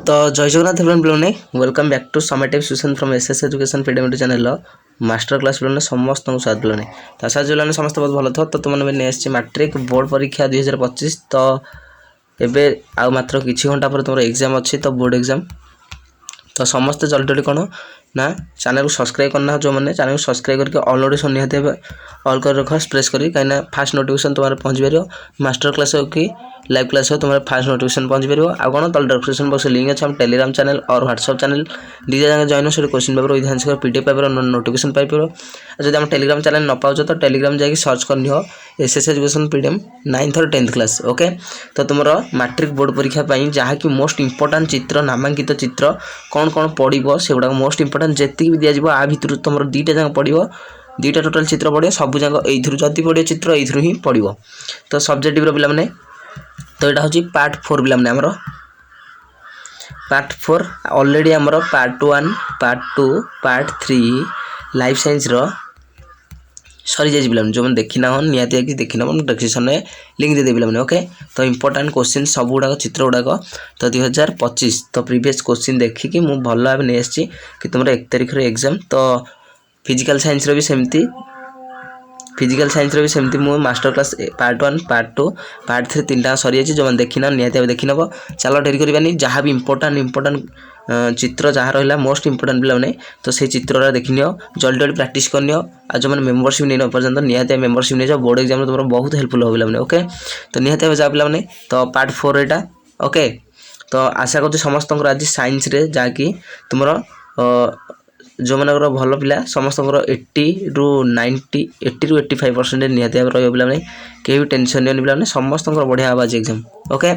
तो जय जगन्नाथ पिलाने welcome back to summative tuition from SS education PDM channel master class पिलाने समस्त स्वागत पिलाने तो आशा पिलाने समस्त बहुत भल था तो तुमने नहीं मैट्रिक बोर्ड परीक्षा 2025 तो एबे आ मात्र किछि घंटा पर तुम एग्जाम अच्छी तो बोर्ड एग्जाम तो समस्त जल्दी जल्दी कौन ना चैनल को सब्सक्राइब करना जो मैंने चैनल को सब्सक्राइब करके ऑल नोटिफिकेशन निहाती ऑल कर रख प्रेस करी कहीं फास्ट नोटिफिकेशन तुम्हारे पहुँच पार मास्टर क्लास हो कि लाइव क्लास हो तुम्हारे फास्ट नोटिफिकेशन पहुँच पार आ कौन तल डिस्क्रिप्शन बॉक्स लिंक अच्छे हम टेलीग्राम चैनल और व्हाट्सएप चैनल डीजे जगह जॉइन हो question paper with answer PDF paper notification Piper जब हम टेलीग्राम चैनल न पाओ तो टेलीग्राम जाकि सर्च करनी हो एसएस एजुकेशन पीडीएम 9th और 10th क्लास ओके तो तुम मैट्रिक बोर्ड परीक्षा जहाँ कि मोस्ट इंपोर्टाट चित्र नामांकित चित्र कौन कौन पड़ो से गुड़ा मोस्ट इंपोर्टाट जी भी दिज्व आ भितर तुम दुईटा जाक पड़ो दुईटा टोटाल चित्र पड़ो सब जाक यू जदि पड़ो चित्र यू ही पड़ो तो सब्जेक्टिव पे तो यहाँ हूँ पार्ट 4 पे आमर पार्ट 4 ऑलरेडी आमर part 1 part 2 part 3 life science सरी जाइए पे जो मैंने देखी ना हो निहाती देखी ना डिस्क्रिप्शन में लिंक दे पे ओके तो इंपोर्टाट क्वेश्चन सब गुड़ाक चित्र गुड़ाक तो 2025 तो प्रीवियस क्वेश्चन देखिकी मुझे भल भाव नहीं आसी कि तुम 1 तारिख एग्जाम तो फिजिकल साइंस भी सेमती फिजिकल साइंस भी सेमती मु master class part 1 part 2 part 3 3टा सरी जो मैंने देखी ना निहाती देखी नब चलो डेरी करवानी जहाँ भी इंपोर्टाट चित्र जहाँ रहा मोस्ट इंपोर्टाट पे तो से चित्र देखनी जल्दी जल्दी प्रैक्टिस करनी आ जो मैंने मेम्बरशिप नहीं पर्यटन निहाती मेम्बरशिप नहीं जाओ बोर्ड एग्जाम तुम बहुत हेल्पफुल हो पे ओके तो निहाती जाओ पे तो पार्ट 4 यहाँ ओके तो आशा कर समस्त आज साइंस जहाँकि तुम जो मनकर भल पिला समस्त 80 ରୁ 90 80 ରୁ 85% निहाती पे कहीं भी टेंशन नहीं पे समस्त बढ़िया हम आज एग्जाम ओके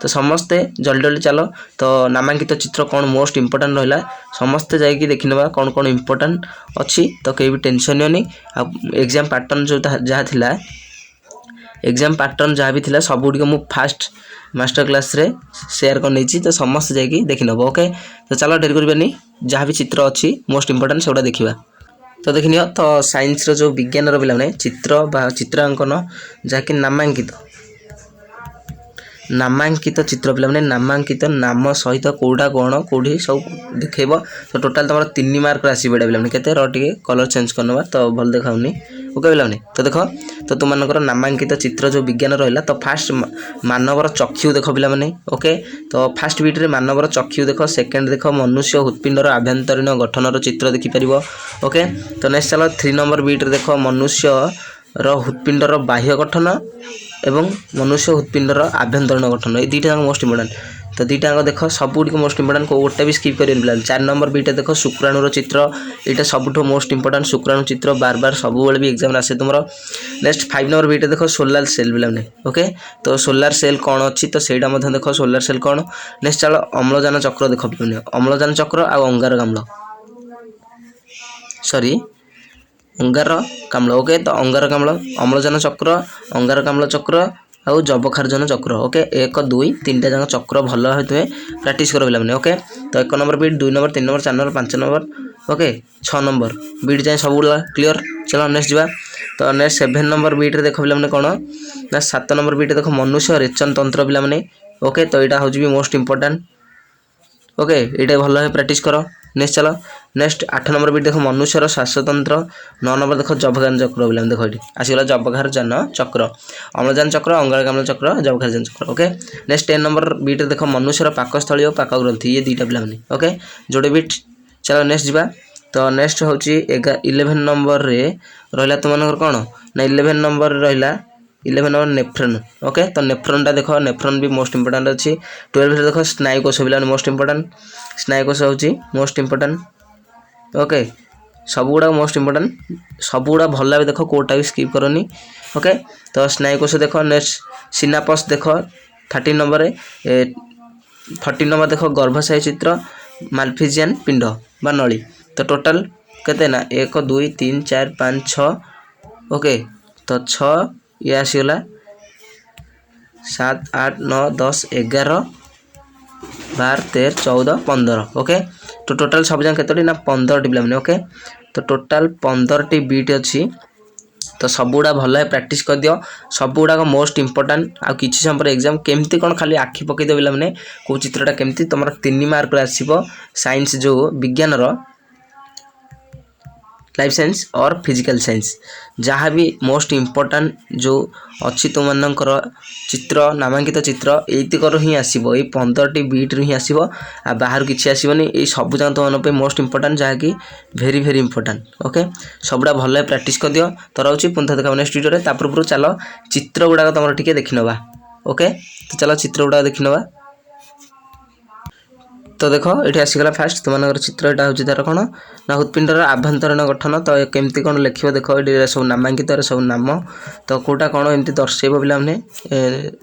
तो समस्ते जल्दी जल्दी चलो तो नामांकित चित्र कौन मोस्ट इंपोर्टाट रहा समस्ते जाकि देखी ना कौन कौन इंपोर्टाट अच्छी तो कहीं भी टेंशन नहीं एग्जाम पैटर्न जो जहाँ थिला एग्जाम पैटर्न जहाँ भी थिला सब गुड़िक मु फास्ट मास्टर क्लास रे शेयर कर नहीं तो समस्त जाकि देखी नब ओके तो चलो डेरी करवानी जहाँ भी चित्र अच्छी मोस्ट इंपोर्टाट से देखा तो देखनी तो साइंस जो विज्ञान पे चित्र बा चित्रांकन जहाँकि नामांकित चित्र पे नामांकित नाम सहित कौटा कौन कौटी सब देखेब तो टोटाल तुम 3 मार्क आसो पे केते टे कलर चेंज करना तो भल देखाऊनी ओके पे तो देख तो तुम नामांकित चित्र जो विज्ञान रहा तो फास्ट मानवर चक्षु देख पे ओके तो फास्ट बीट्रे मानवर चक्षु देख सेकेंड देख मनुष्य हृत्पिंडर आभ्यंतरीण गठन चित्र देखिपर ओके तो नेक्स्ट चलो 3 नंबर बीट्रे देख मनुष्य हृत्पिंडर बाह्य गठन एवं मनुष्य हृत्पिंडर आभ्यंतरीण गठन ये दुईटा मोस्ट इंपोर्टाट तो दुईटा देख सब गुड़ मोस्ट इंपोर्टाट को गोटे भी स्किप कर 4 नंबर बीटा देख शुक्राणुर चित्र यहाँ सबुठ मोस्ट इंपोर्टाट शुक्राणु चित्र बार बार सब भी एग्जाम आसे तुम नेक्स्ट 5 नंबर बीटा देख सोलार सेल पे ओके तो सोलार सेल कौन अच्छी तो सहीटा देख सोलार सेल कौन नेक्स्ट चलो अम्लजान चक्र देख पे अम्लजान चक्र आ अंगारकाम्ल सॉरी अंगारकाम्ल ओके तो अंगारकाम्ल अम्लजान चक्र अंगारकाम्ल चक्र आउ जबखार्जन चक्र ओके 1 2 3टा जाक चक्र भल हुए प्रैक्टिस कर पे ओके तो 1 नंबर बीट 2 number 3 number 4 number 5 number okay 6 number बीट जाए सब क्लियर चलो नेक्स्ट जा तो नेक्स्ट 7 नंबर बीट्रे देख पे कौन ना 7 नंबर बीट देख मनुष्य रेचन तंत्र पे ओके तो यहाँ हूँ भी मोस्ट इंपोर्टाट ओके ये भल भाव प्रैक्टिस कर नेक्स्ट चलो नेक्स्ट 8 नंबर बीट देख मनुष्यर श्वासतंत्र 9 नंबर देख जबखार्जन चक्र बोले देख ये आसगला जबखार्जन चक्र अम्लजान चक्र अंगारकाम्ल चक्र जबखार्जन चक्र ओके नेक्स्ट 10 नंबर बीट देख मनुष्यर पाकस्थली और पाक ग्रंथि ये दुईटा पे ओके जोड़े बीट चलो नेक्स्ट जा तो नेक्स्ट हूँ 11 नंबर रे रहा तुम कौन ना 11 नंबर रहा 11 नंबर नेफ्रॉन ओके तो नेफ्रॉन टा देख नेफ्रॉन भी मोस्ट इंपोर्टाट अच्छी 12 देख स्नायुकोश पे मोस्ट इंपोर्टाट स्नायुकोश हूँ मोस्ट इंपोर्टाट ओके सब गुड़ा मोस्ट इंपोर्टाट सब गुड़ा भल भाव देख कोटा भी स्किप करनी ओके तो स्नायुकोश देख नेक्स्ट सिनापस देख 13 नंबर 14 नंबर देख गर्भाशय चित्र माल्फिजियन पिंड बा नली तो टोटाल केते ना 1 2 3 4 5 6 ओके तो 6 ये आसगला 7 8 9 10 11 12 13 14 15 ओके तो टोटाल सब जगह केतोटी ना 15 टी पे ओके तो टोटाल 15 टी बीट अच्छी तो सबुड़ा भल प्रैक्टिस कर दियो सबुड़ा मोस्ट इंपोर्टेंट आ किछि समय पर एग्जाम केमती कौन खाली आखि पकई दे मैंने कौ चित्रटा केमती तुम 3 मार्क आसो साइंस जो विज्ञान लाइफ साइंस और फिजिकल साइंस जहाँ भी मोस्ट इंपोर्टेंट जो अच्छी तुम मानकर चित्र नामांकित चित्र एतिकर ही आसो ये 15टी बीट रू ही आसो आ बाहर किसी आसबनी ये सब जगह तुम मोस्ट इंपोर्टेंट जहाँकि भेरी भेरी इंपोर्टेंट ओके सबुड़ा भल प्रैक्टिस कर दियो तो रोचे पुनः देखा नेक्स्ट वीडियो ता पूर्व चलो चित्र गुड़ाक तुम टे देखी नवा ओके तो चलो चित्र गुड़ाक देखी नवा तो देख ये आसीगला फास्ट तुम चित्र यहाँ हूँ तार कौन ना हृत्पिंडर आभ्यंतरीण गठन तो केमती कौन लिख देख ये सब नामांकित सब नाम तो कौटा कौन एमती दर्शेब पे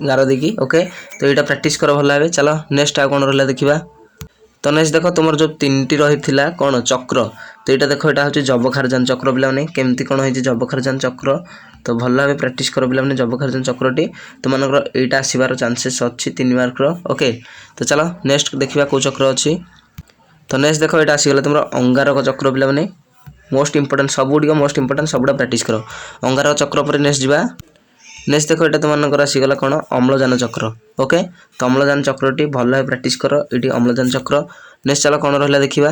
गार देकी ओके तो यहाँ प्रैक्टिस कर भल भाव चलो नेक्स्ट आ कौन रहा देखा तो नेक्स्ट देख तुम जो 3टी रही कौन चक्र तो यहाँ देख यहाँ हूँ जबखारजान चक्र पे केमती कौन है जबखारजान चक्र तो भल भाव प्रैक्टिस कर पे जबखारजान चक्रटी तुम यहाँ आसबार चांसेस अच्छी 3 मार्क ओके तो चलो नेक्स्ट देखा कौ चक्र अच्छी तो नेक्स्ट देख यहाँ आसीगला तुम अंगारक चक्र पे मोस्ट इंपोर्टेंट सबुड़ मोस्ट इंपोर्टेंट सबुड़ा प्रैक्टिस कर अंगारक चक्र पर नेक्स्ट जा नेक्स्ट देख यहाँ तुम आसीगला कौन अम्लजान चक्र ओके तो अम्लजान चक्रटी भल भाव प्रैक्टिस कर ये अम्लजान चक्र नेक्स्ट चलो कौन रहा देखा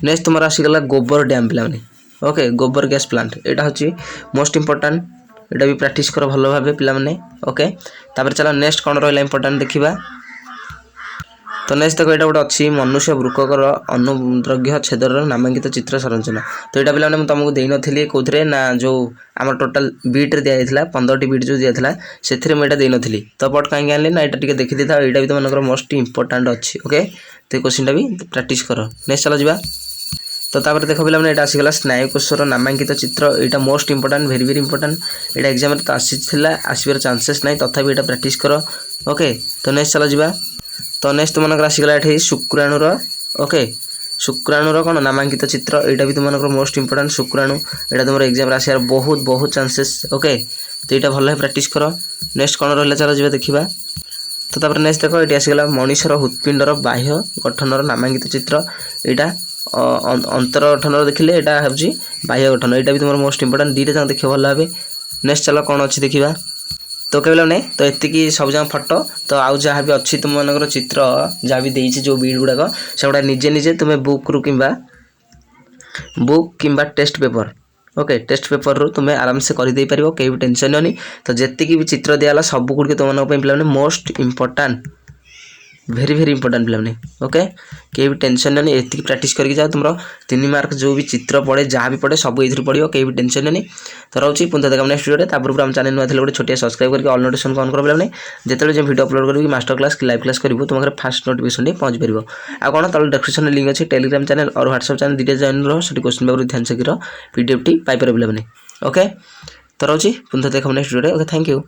नेक्स्ट तुम आसीगला गोबर डैम पे ओके गोबर गैस प्लांट यहाँ हूँ मोस्ट इंपोर्टेंट यहाँ भी प्रैक्टिस कर भल भाव पे ओके तापर चलो नेक्स्ट कौन रहा इंपोर्टेंट देखा तो नेक्स्ट देखो यहाँ गोटे अच्छी मनुष्य वृककर अनुद्रव्य छेदर नामांकित चित्र संरचना तो यहाँ पे मुझे तुमको देन थी कौन ना जो आम टोटाल बीट्रे दिखाई 15टी बीट जो दिखाई से मुझे देन थी तो पट कहीं आनी ना यहाँ टे देखी था यहाँ भी तुम मोस्ट इंपोर्टेंट अच्छी ओके तो क्वेश्चन भी प्रैक्टिस कर नेक्स्ट चलो जा तो तापर देख पे यहाँ आसीगला स्नायुकोशर नामांकित चित्र यहाँ मोस्ट इंपोर्टेंट भेरी भेरी इंपोर्टेंट यहाँ एग्जाम तो आसबार चांसेस ना तथा यहाँ प्रैक्टिस कर ओके तो नेक्स्ट चलो जा तो नेक्स्ट तुम आसीगला ये शुक्राणुर ओके शुक्राणुर कौन नामांकित चित्र यहाँ भी तुम मोस्ट इंपोर्टेंट शुक्राणु यहाँ तुम एग्जाम आसार बहुत बहुत चांसेस ओके तो यहाँ भल प्रैक्टिस कर नेक्स्ट कौन रहा चलो जा देखा तो तापर नेक्स्ट देख ये आसीगला मनीषर हृत्पिंडर बाह्य गठनर नामांकित चित्र यहाँ अंतर गठन देखिले यहाँ हूँ बाह्य गठन यहाँ भी तुम मोस्ट इंपोर्टेंट दीटा जगह देख भल भाव नेक्स्ट चलो कौन अच्छी देखा तो कहला नहीं तो ये सब जगह फटो तो आउ जहाँ भी अच्छी तुम मन चित्र जहाँ भी देती जो बीड गुड़ाक से गुड़ा निजे निजे तुम्हें बुक रू कि test paper okay test paper रू तुम्हें आराम से करदे पार कहीं भी टेंशन नहीं तो जी भी चित्र दिगला सब गुड़ तुम पे मोस्ट इंपोर्टेंट भेरी भेरी इंपोर्टेंट पे ओके कहीं भी टेंशन नहीं ये प्रैक्टिस करके जाओ तुम 3 मार्क जो भी चित्र पड़े जहाँ भी पड़े सब ये पड़ो कहीं भी टेंशन नहीं तो रोचे पुनः देखा नेक्स्ट वीडियो तापर आम चैनल नुआ गोटे छोटिया सब्सक्राइब करके ऑल नोटिफिकेशन ऑन कर पे जिते जो वीडियो अपलोड करी मास्टर क्लास कि लाइव क्लास करूँ तुम फास्ट नोटिफिकेशन पहुँच पार आ कौन तल डिस्क्रिप्शन लिंक अच्छी टेलीग्राम चैनल और व्हाट्सएप चैनल दुटा जॉइन रहो क्वेश्चन पेपर ध्यान से पीडीएफ टी पाइपर पे ओके तो रोचे पुनः देखा next video okay thank you.